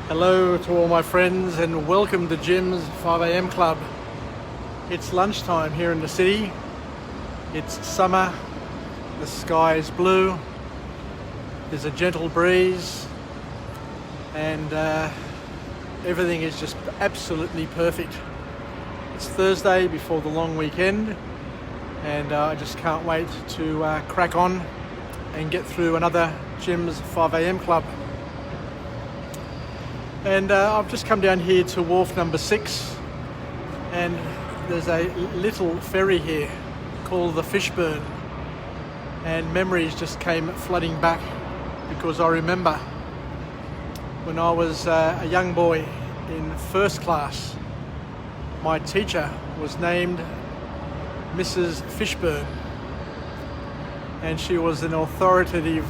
Hello to all my friends and welcome to Jim's 5am Club. It's lunchtime here in the city. It's summer, the sky is blue, there's a gentle breeze and everything is just absolutely perfect. It's Thursday before the long weekend and I just can't wait to crack on and get through another Jim's 5am Club. And I've just come down here to wharf number 6 and there's a little ferry here called the Fishburn, and memories just came flooding back because I remember when I was a young boy in first class, my teacher was named Mrs. Fishburn and she was an authoritarian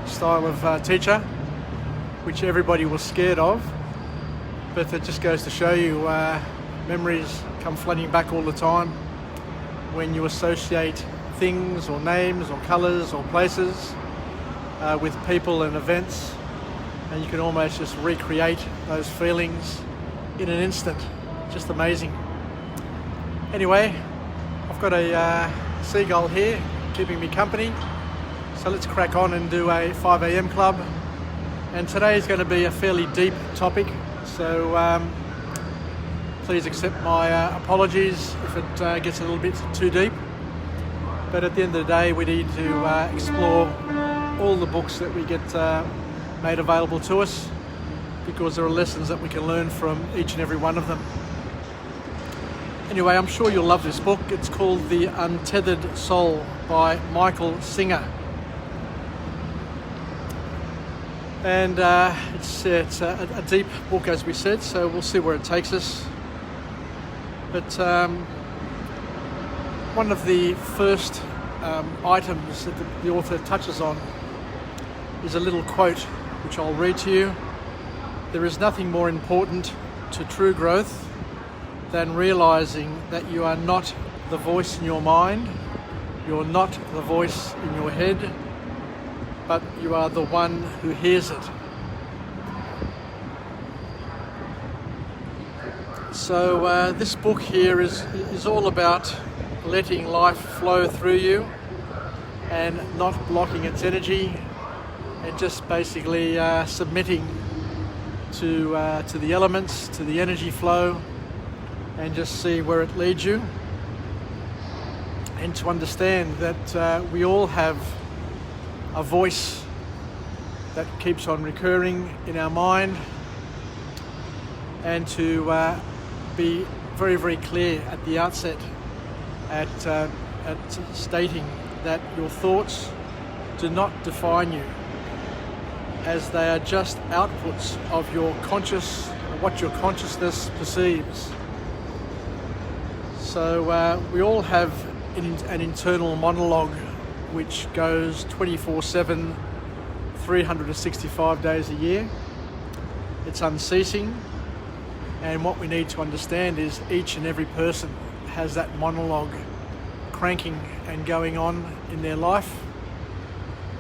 style of teacher which everybody was scared of, but it just goes to show you memories come flooding back all the time when you associate things or names or colours or places with people and events, and you can almost just recreate those feelings in an instant. Just amazing. Anyway, I've got a seagull here keeping me company, so let's crack on and do a 5am club. And today is going to be a fairly deep topic, so please accept my apologies if it gets a little bit too deep. But at the end of the day, we need to explore all the books that we get made available to us, because there are lessons that we can learn from each and every one of them. Anyway, I'm sure you'll love this book. It's called The Untethered Soul by Michael Singer. And it's a deep book, as we said, so we'll see where it takes us. But one of the first items that the author touches on is a little quote which I'll read to you. There is nothing more important to true growth than realizing that you are not the voice in your mind, you're not the voice in your head, but you are the one who hears it. So this book here is all about letting life flow through you and not blocking its energy, and just basically submitting to the elements, to the energy flow, and just see where it leads you, and to understand that we all have a voice that keeps on recurring in our mind, and to be very, very clear at the outset at stating that your thoughts do not define you, as they are just outputs of your what your consciousness perceives. So we all have an internal monologue which goes 24/7, 365 days a year. It's unceasing, and what we need to understand is each and every person has that monologue cranking and going on in their life,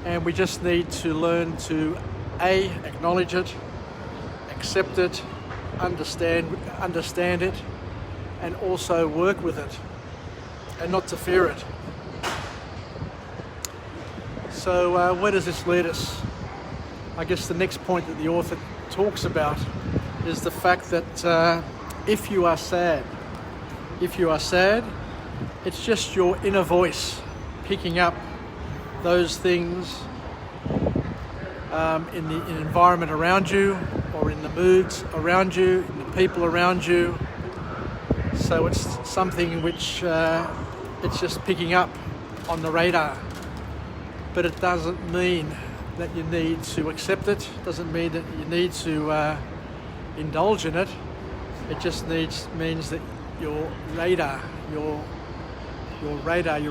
and we just need to learn to acknowledge it, accept it, understand it, and also work with it, and not to fear it. So where does this lead us? I guess the next point that the author talks about is the fact that if you are sad, it's just your inner voice picking up those things in the environment around you, or in the moods around you, in the people around you. So it's something which it's just picking up on the radar. But it doesn't mean that you need to accept it, doesn't mean that you need to indulge in it. It just means that your radar, your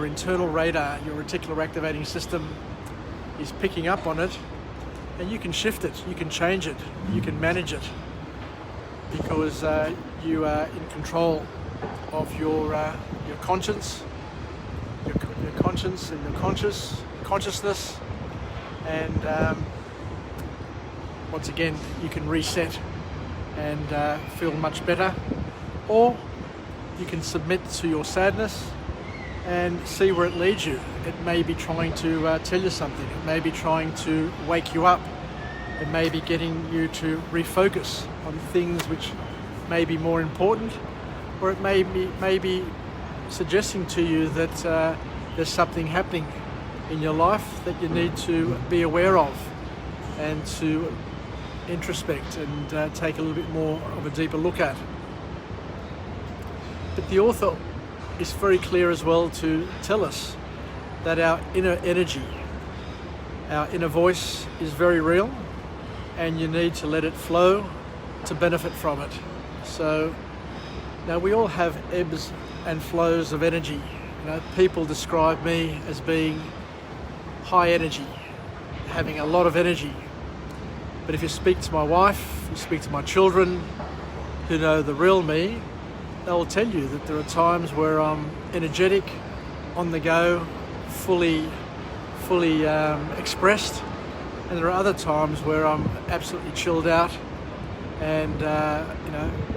internal radar, your reticular activating system is picking up on it, and you can shift it, you can change it, you can manage it, because you are in control of your conscience, your conscience and your consciousness, and once again, you can reset and feel much better. Or you can submit to your sadness and see where it leads you. It may be trying to tell you something. It may be trying to wake you up. It may be getting you to refocus on things which may be more important, or it may be suggesting to you that there's something happening in your life that you need to be aware of and to introspect and take a little bit more of a deeper look at. But the author is very clear as well to tell us that our inner energy, our inner voice is very real, and you need to let it flow to benefit from it. So now we all have ebbs and flows of energy. People describe me as being high energy, having a lot of energy. But if you speak to my wife, you speak to my children who know the real me, they'll tell you that there are times where I'm energetic, on the go, fully expressed, and there are other times where I'm absolutely chilled out and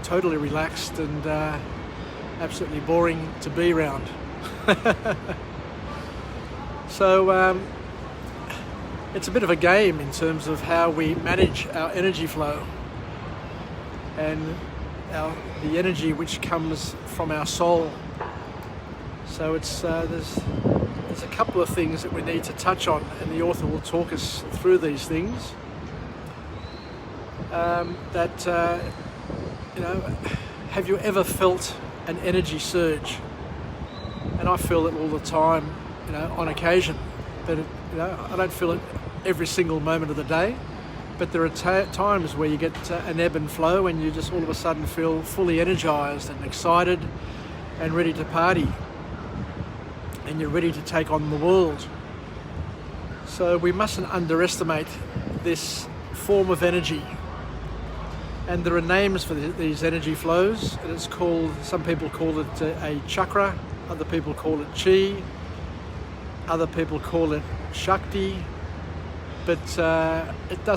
totally relaxed and absolutely boring to be around. So it's a bit of a game in terms of how we manage our energy flow and the energy which comes from our soul. So it's there's a couple of things that we need to touch on, and the author will talk us through these things. Have you ever felt an energy surge? And I feel it all the time, on occasion. But I don't feel it every single moment of the day. But there are times where you get an ebb and flow, and you just all of a sudden feel fully energized and excited and ready to party. And you're ready to take on the world. So we mustn't underestimate this form of energy. And there are names for these energy flows, and it's called, some people call it a chakra, other people call it chi, other people call it shakti, but it's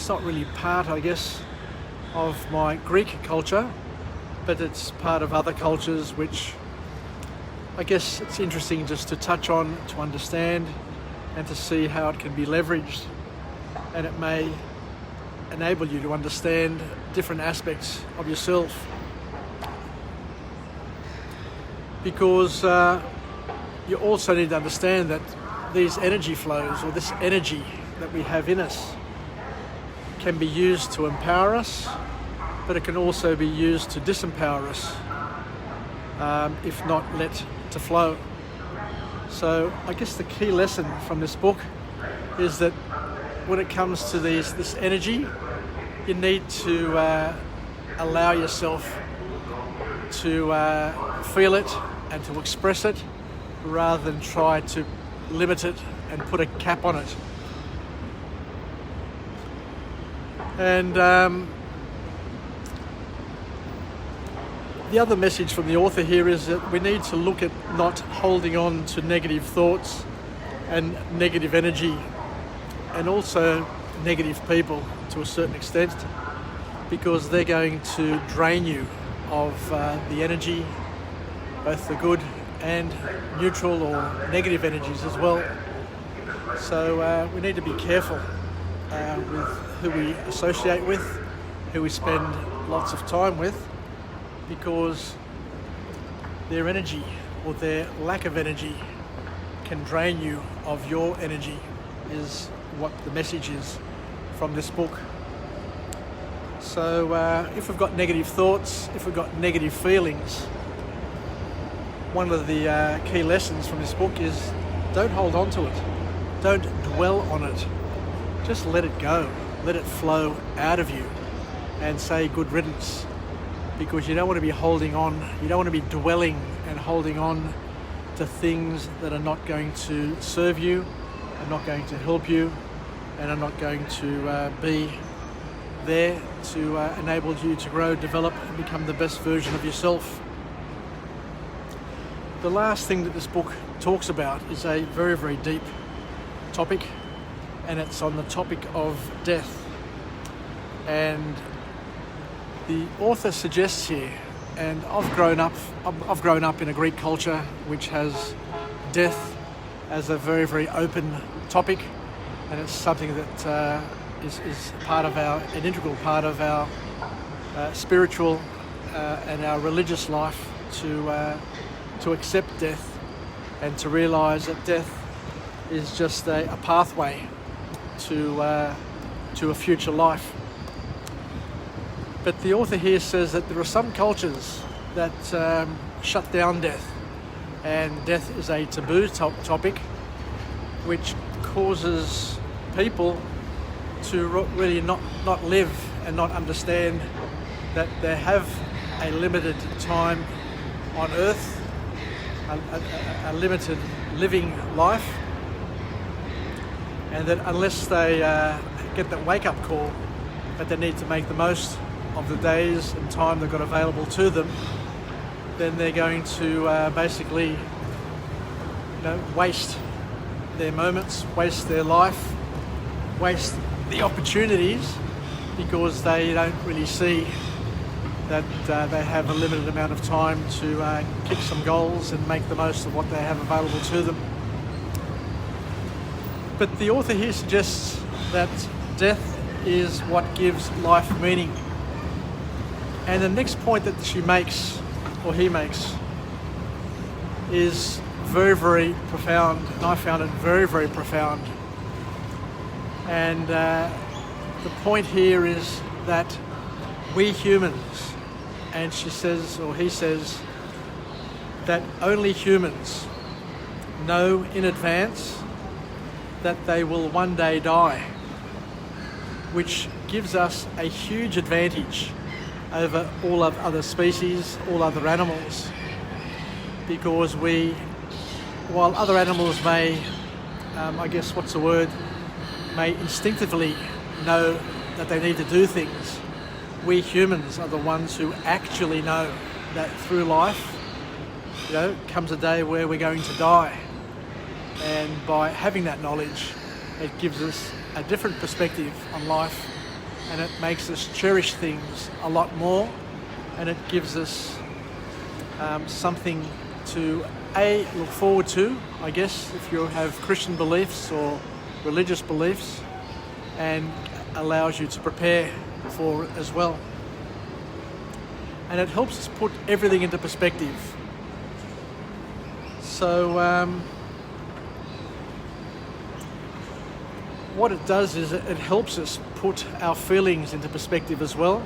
not really part, I guess, of my Greek culture, but it's part of other cultures which I guess it's interesting just to touch on, to understand, and to see how it can be leveraged, and it may enable you to understand different aspects of yourself. Because you also need to understand that these energy flows, or this energy that we have in us, can be used to empower us, but it can also be used to disempower us, if not let to flow. So I guess the key lesson from this book is that when it comes to this energy, you need to allow yourself to feel it and to express it, rather than try to limit it and put a cap on it. And the other message from the author here is that we need to look at not holding on to negative thoughts and negative energy, and also negative people to a certain extent, because they're going to drain you of the energy, both the good and neutral or negative energies as well. So we need to be careful with who we associate with, who we spend lots of time with, because their energy or their lack of energy can drain you of your energy, is what the message is from this book. So if we've got negative thoughts, if we've got negative feelings, one of the key lessons from this book is don't hold on to it. Don't dwell on it. Just let it go. Let it flow out of you and say good riddance, because you don't want to be holding on. You don't want to be dwelling and holding on to things that are not going to serve you, are not going to help you, and are not going to be there to enable you to grow, develop, and become the best version of yourself. The last thing that this book talks about is a very, very deep topic, and it's on the topic of death. And the author suggests here, and I've grown up in a Greek culture which has death as a very, very open topic, and it's something that is part of an integral part of our spiritual and our religious life to accept death and to realise that death is just a pathway to a future life. But the author here says that there are some cultures that shut down death, and death is a taboo topic, which causes people to really not live and not understand that they have a limited time on earth, a limited living life, and that unless they get that wake-up call that they need to make the most of the days and time they've got available to them, then they're going to basically waste their moments, waste their life, waste the opportunities, because they don't really see that they have a limited amount of time to kick some goals and make the most of what they have available to them. But the author here suggests that death is what gives life meaning. And the next point that she makes, or he makes, is very, very profound, and I found it very, very profound. And the point here is that we humans, and she says, or he says, that only humans know in advance that they will one day die, which gives us a huge advantage over all of other species, all other animals, because while other animals may, may instinctively know that they need to do things, we humans are the ones who actually know that through life, comes a day where we're going to die. And by having that knowledge, it gives us a different perspective on life, and it makes us cherish things a lot more, and it gives us something to look forward to, I guess, if you have Christian beliefs or religious beliefs, and allows you to prepare for it as well. And it helps us put everything into perspective. So what it does is it helps us put our feelings into perspective as well.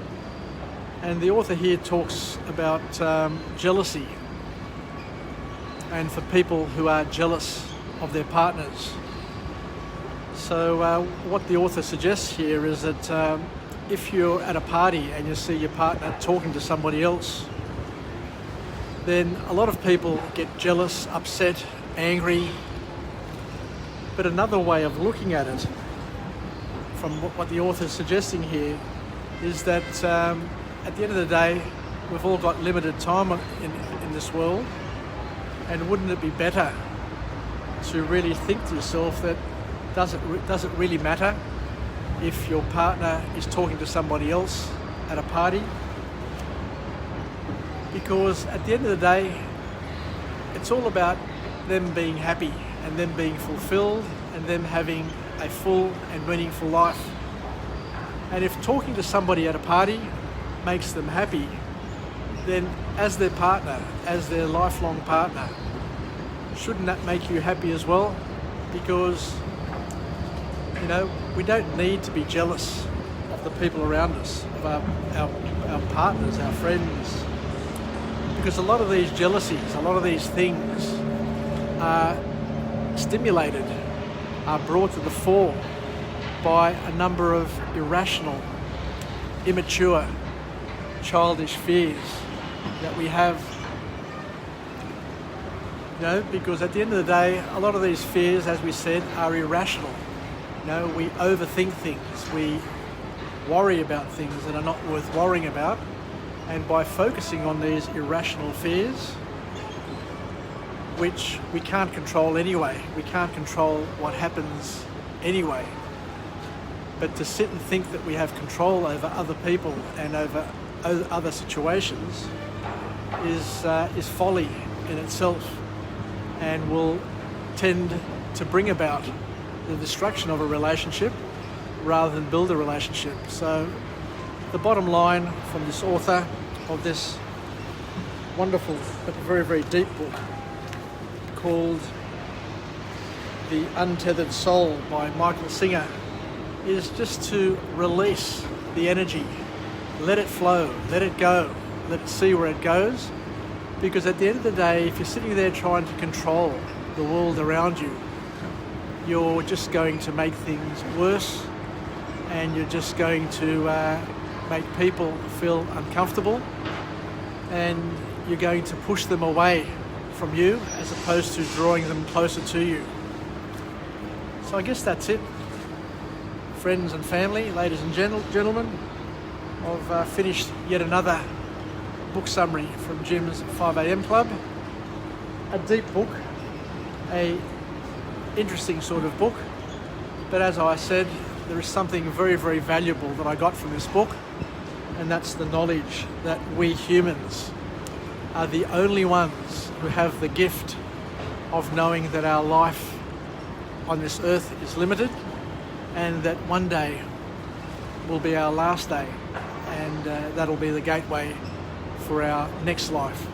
And the author here talks about jealousy, and for people who are jealous of their partners. So what the author suggests here is that if you're at a party and you see your partner talking to somebody else, then a lot of people get jealous, upset, angry. But another way of looking at it, from what the author is suggesting here, is that at the end of the day, we've all got limited time in this world, and wouldn't it be better to really think to yourself that does it really matter if your partner is talking to somebody else at a party? Because at the end of the day, it's all about them being happy and them being fulfilled and them having a full and meaningful life. And if talking to somebody at a party makes them happy, then as their partner, as their lifelong partner, shouldn't that make you happy as well? Because we don't need to be jealous of the people around us, of our partners, our friends, because a lot of these jealousies, a lot of these things are stimulated, are brought to the fore by a number of irrational, immature, childish fears that we have. Because at the end of the day, a lot of these fears, as we said, are irrational. We overthink things, we worry about things that are not worth worrying about, and by focusing on these irrational fears, which we can't control anyway, we can't control what happens anyway, But to sit and think that we have control over other people and over other situations is folly in itself, and will tend to bring about the destruction of a relationship rather than build a relationship. So the bottom line from this author of this wonderful but very, very deep book called The Untethered Soul by Michael Singer is just to release the energy, let it flow, let it go, let it see where it goes. Because at the end of the day, if you're sitting there trying to control the world around you, you're just going to make things worse, and you're just going to make people feel uncomfortable, and you're going to push them away from you as opposed to drawing them closer to you. So I guess that's it. Friends and family, ladies and gentlemen, I've finished yet another book summary from Jim's 5am Club. A deep book, a interesting sort of book, but as I said, there is something very, very valuable that I got from this book, and that's the knowledge that we humans are the only ones who have the gift of knowing that our life on this earth is limited, and that one day will be our last day, and that'll be the gateway for our next life.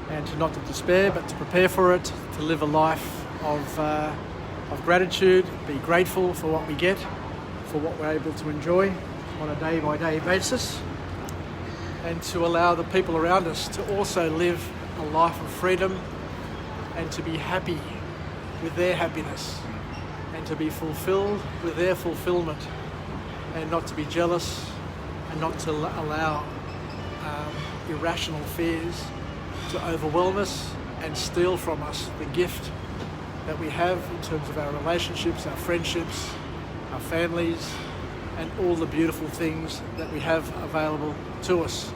And to not to despair, but to prepare for it, to live a life of gratitude, be grateful for what we get, for what we're able to enjoy on a day-by-day basis, and to allow the people around us to also live a life of freedom, and to be happy with their happiness, and to be fulfilled with their fulfillment, and not to be jealous, and not to allow irrational fears to overwhelm us and steal from us the gift that we have in terms of our relationships, our friendships, our families, and all the beautiful things that we have available to us.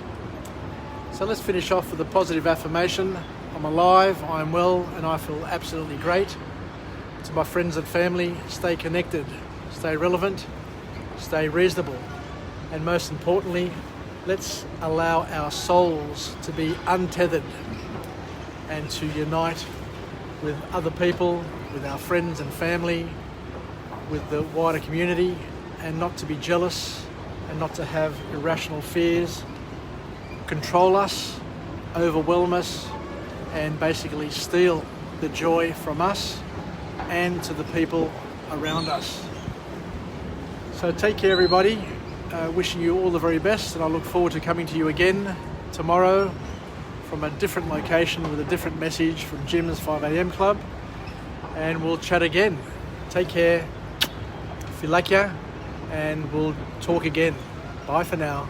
So let's finish off with a positive affirmation. I'm alive, I'm well, and I feel absolutely great. To my friends and family, stay connected, stay relevant, stay reasonable, and most importantly, let's allow our souls to be untethered and to unite with other people, with our friends and family, with the wider community, and not to be jealous, and not to have irrational fears control us, overwhelm us, and basically steal the joy from us and to the people around us. So take care, everybody. Wishing you all the very best, and I look forward to coming to you again tomorrow from a different location with a different message from Jim's 5am Club, and we'll chat again. Take care, feel like ya, and we'll talk again. Bye for now.